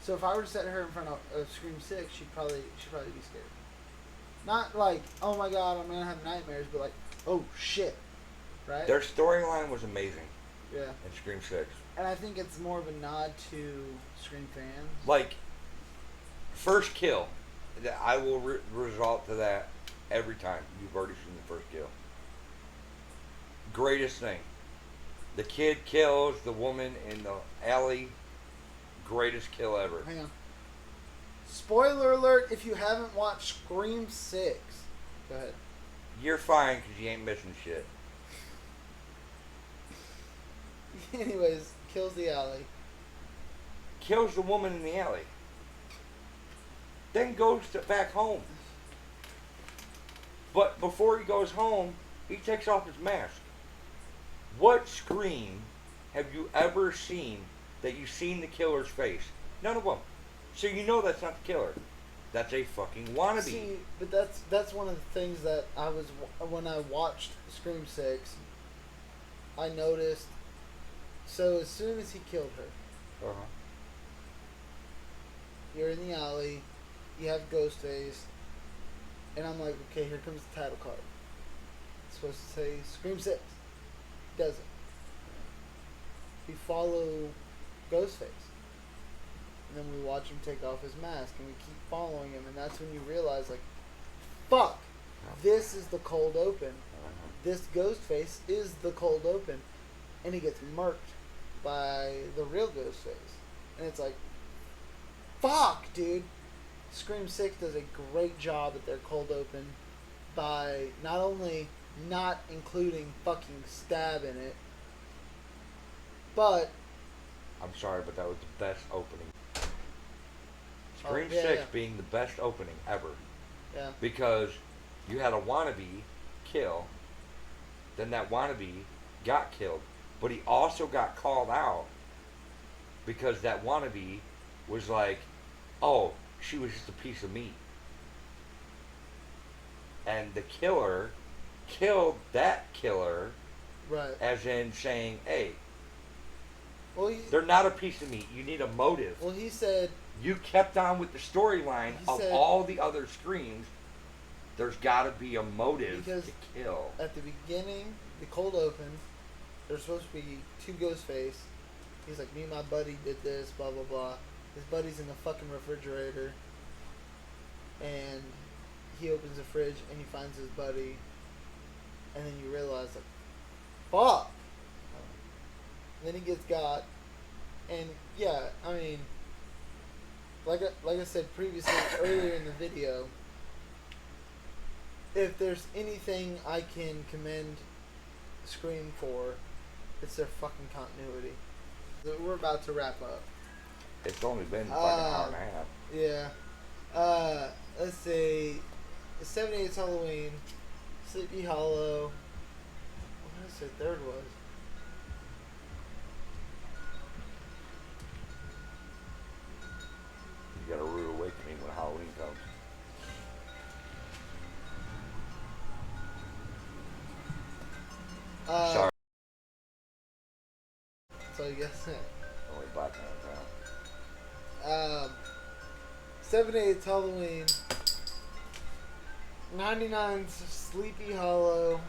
So if I were to set her in front of Scream 6, she'd probably be scared. Not like, oh my god, I'm gonna have nightmares, but like, oh shit, right? Their storyline was amazing Yeah. in Scream 6. And I think it's more of a nod to Scream fans. Like, first kill. I will resort to that every time. You've already seen the first kill. Greatest thing. The kid kills the woman in the alley. Greatest kill ever. Hang on. Spoiler alert if you haven't watched Scream 6. Go ahead. You're fine because you ain't missing shit. Anyways, kills the alley. Kills the woman in the alley. Then goes back home. But before he goes home, he takes off his mask. What Scream have you ever seen that you've seen the killer's face? None of them. So you know that's not the killer. That's a fucking wannabe. See, but that's one of the things that I was when I watched Scream 6. I noticed. So as soon as he killed her, Uh-huh. you're in the alley, you have Ghostface, and I'm like, okay, here comes the title card. It's supposed to say Scream 6. It doesn't. We follow Ghostface. And then we watch him take off his mask, and we keep following him, and that's when you realize, like, fuck, this is the cold open. This Ghostface is the cold open. And he gets murked by the real Ghostface. And it's like, fuck, dude. Scream 6 does a great job at their cold open by not only not including fucking stab in it, but... I'm sorry, but that was the best opening. Scream yeah, 6 yeah. being the best opening ever. Yeah. Because you had a wannabe kill, then that wannabe got killed. But he also got called out because that wannabe was like, oh, she was just a piece of meat. And the killer killed that killer, Right. as in saying, hey, Well, they're not a piece of meat. You need a motive. well, he said... You kept on with the storyline He of said- all the other Screams. There's got to be a motive Because to kill. at the beginning, the cold open, there's supposed to be two Ghostface. He's like, me and my buddy did this, blah, blah, blah. His buddy's in the fucking refrigerator. And he opens the fridge and he finds his buddy. And then you realize, like, fuck! And then he gets got. And, yeah, I mean, like I said previously, earlier in the video, if there's anything I can commend Scream for, it's their fucking continuity. We're about to wrap up. It's only been like an hour and a half. Yeah. Let's see. 78's Halloween. Sleepy Hollow. What did I say third was? You got a rude awakening when Halloween comes. Sorry. So I guess Only black man in town. 78's Halloween. 99's Sleepy Hollow.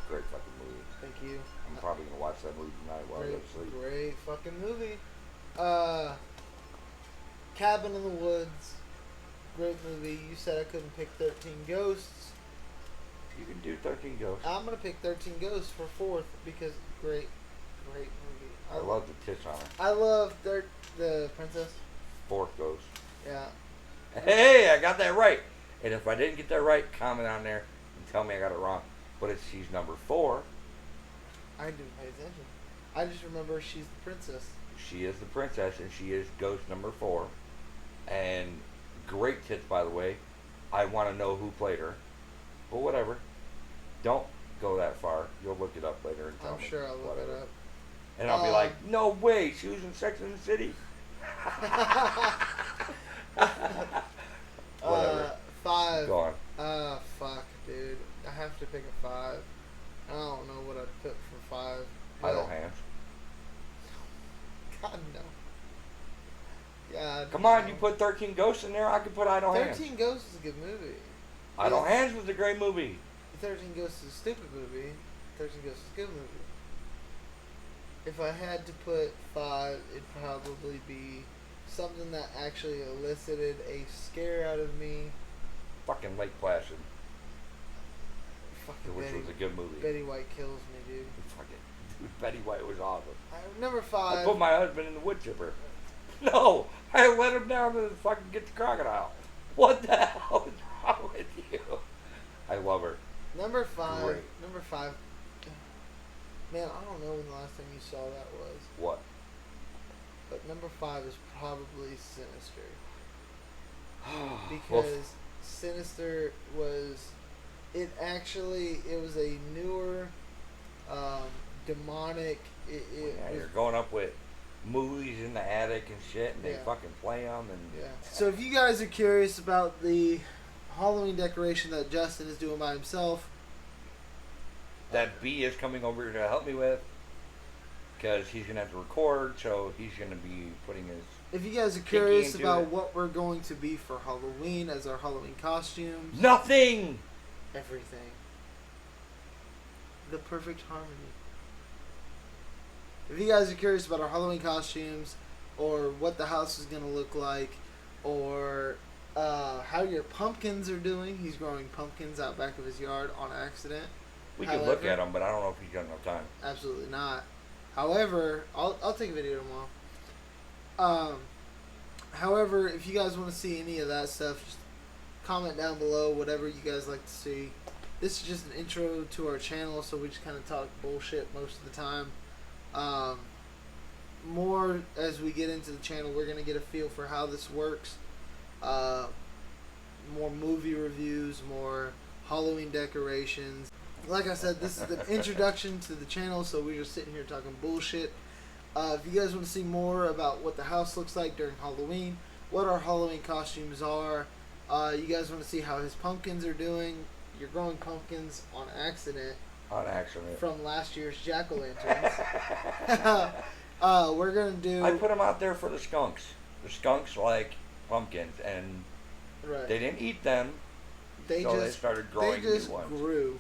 Great fucking movie. Thank you. I'm probably gonna watch that movie tonight while I go to sleep. Great fucking movie. Cabin in the Woods. Great movie. You said I couldn't pick 13 Ghosts. You can do 13 Ghosts. I'm gonna pick 13 Ghosts for fourth because great movie. I love the tits on her. I love the princess. Fourth Ghost. Yeah. Hey, I got that right. And if I didn't get that right, comment on there and tell me I got it wrong. But she's number 4. I didn't pay attention. I just remember she's the princess. She is the princess, and she is ghost number 4. And great tits, by the way. I want to know who played her. But whatever. Don't go that far. You'll look it up later and tell I'm me. sure I'll look it up. And I'll be like, no way, she was in Sex and the City. Whatever. 5. Go on. Fuck, dude. I have to pick a 5. I don't know what I'd put for 5. Idle Hands. God, no. God, Come on, no. you put 13 Ghosts in there, I could put Idle Hands. 13 Ghosts is a good movie. Idle Hands was a great movie. 13 Ghosts is a stupid movie. 13 Ghosts is a good movie. If I had to put 5, it'd probably be something that actually elicited a scare out of me. Fucking Lake Placid, Fucking which was a good movie. Betty White kills me, dude. Fucking, dude, Betty White was awesome. Number 5. I put my husband in the wood chipper. No, I let him down to fucking get the crocodile. What the hell is wrong with you? I love her. Number 5. Great. Number 5. Man, I don't know when the last time you saw that was. What? But number 5 is probably Sinister. Because Well, Sinister was... It was a newer, demonic... yeah, was, you're going up with movies in the attic and shit, and they Yeah. fucking play them. And yeah. So if you guys are curious about the Halloween decoration that Justin is doing by himself... that B is coming over to help me with, because he's going to have to record, so he's going to be putting his... If you guys are curious into about it. what we're going to be for Halloween as our Halloween costumes... Nothing! Everything. The perfect harmony. If you guys are curious about our Halloween costumes, or what the house is going to look like, or how your pumpkins are doing, he's growing pumpkins out back of his yard on accident. We can look at him, but I don't know if he's got enough time. Absolutely not. However, I'll take a video tomorrow. However, if you guys want to see any of that stuff, just comment down below whatever you guys like to see. This is just an intro to our channel, so we just kind of talk bullshit most of the time. More as we get into the channel, we're going to get a feel for how this works. More movie reviews, more Halloween decorations. Like I said, this is the introduction to the channel, so we're just sitting here talking bullshit. If you guys want to see more about what the house looks like during Halloween, what our Halloween costumes are, you guys want to see how his pumpkins are doing, you're growing pumpkins on accident. On accident. From last year's jack-o'-lanterns. We're going to do... I put them out there for the skunks. The skunks like pumpkins, and right. they didn't eat them, they started growing new ones. Grew.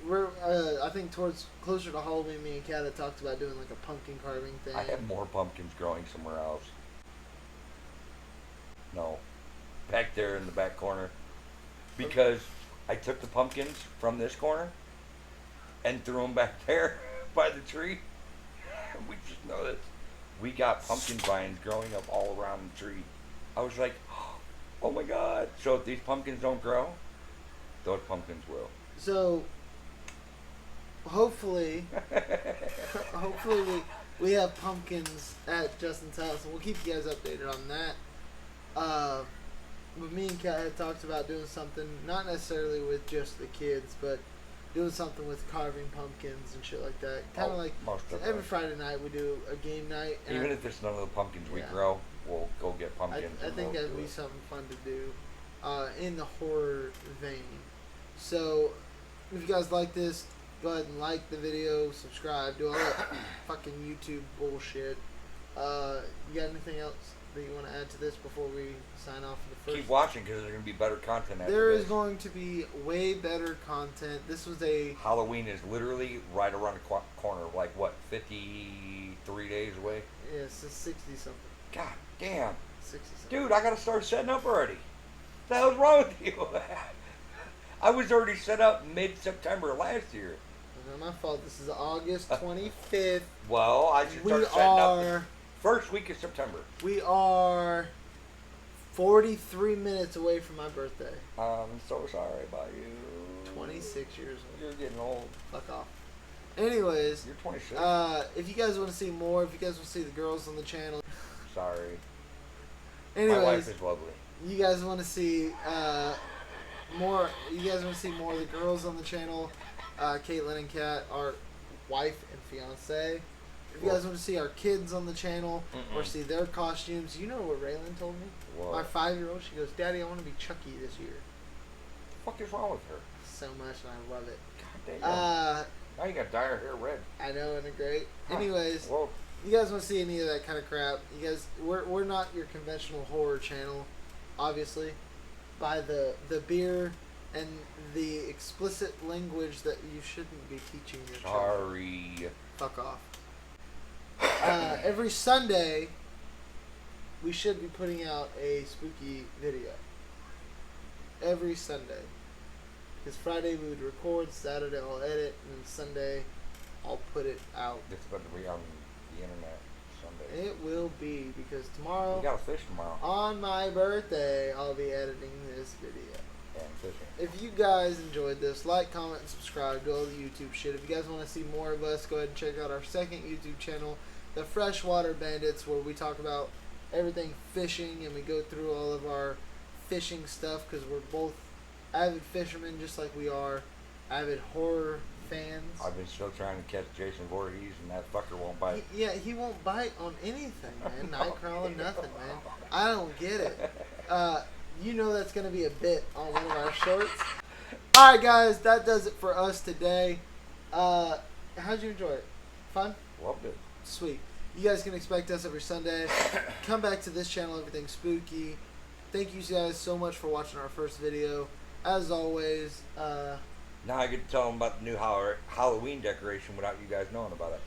We're I think closer to Halloween, me and Kat had talked about doing like a pumpkin carving thing. I have more pumpkins growing somewhere else. No, back there in the back corner, because I took the pumpkins from this corner and threw them back there by the tree. We just noticed we got pumpkin vines growing up all around the tree. I was like, oh my god! So if these pumpkins don't grow, those pumpkins will. So, hopefully we have pumpkins at Justin's house, and we'll keep you guys updated on that. But me and Kat had talked about doing something, not necessarily with just the kids, but doing something with carving pumpkins and shit like that. Kind of like most so of every them. Friday night we do a game night. And Even if it's none of the pumpkins we Yeah. grow, we'll go get pumpkins. I and think we'll that'd do be it. something fun to do in the horror vein. So, if you guys like this, go ahead and like the video, subscribe, do all that fucking YouTube bullshit. You got anything else that you want to add to this before we sign off for the first? Keep watching because there's gonna be better content after There this. is going to be way better content. This was a Halloween is literally right around the corner. Like what, 53 days away? it's a 60 something. God damn, 60 something. dude! I gotta start setting up already. What the hell's wrong with you? I was already set up mid-September last year. It's not my fault. This is August 25th. Well, I should We start setting up the are first week of September. 43 minutes away from my birthday. I'm so sorry about you. 26 years old. You're getting old. Fuck off. Anyways, You're 26. if you guys want to see more, if you guys want to see the girls on the channel, Sorry. My anyways, wife is lovely. you guys want to see more. You guys want to see more of the girls on the channel. Caitlin and Kat, our wife and fiance. If you guys want to see our kids on the channel or see their costumes, you know what Raylan told me? What? My 5-year-old, she goes, "Daddy, I want to be Chucky this year." What the fuck is wrong with her? So much, and I love it. God damn. Now you got dye her hair red. I know, isn't it great? Huh. Anyways, Well, you guys want to see any of that kind of crap? You guys, we're not your conventional horror channel, obviously. By the beer and the explicit language that you shouldn't be teaching your children. sorry. Fuck off. Every Sunday, we should be putting out a spooky video. Every Sunday. Because Friday we would record, Saturday I'll edit, and then Sunday I'll put it out. It's about to be on the internet Sunday. It will be, because tomorrow, We got to fish tomorrow. on my birthday, I'll be editing this video. And fishing. If you guys enjoyed this, like, comment, and subscribe to all the YouTube shit. If you guys want to see more of us, go ahead and check out our second YouTube channel, The Freshwater Bandits, where we talk about everything fishing and we go through all of our fishing stuff because we're both avid fishermen just like we are avid horror fans. I've been still trying to catch Jason Voorhees, and that fucker won't bite. He won't bite on anything, man. Night crawling, nothing, man. I don't get it. You know that's going to be a bit on one of our shorts. Alright, guys, that does it for us today. How'd you enjoy it? Fun? Loved it. Sweet. You guys can expect us every Sunday. Come back to this channel, Everything Spooky. Thank you guys so much for watching our first video. As always, Now I get to tell them about the new Halloween decoration without you guys knowing about it.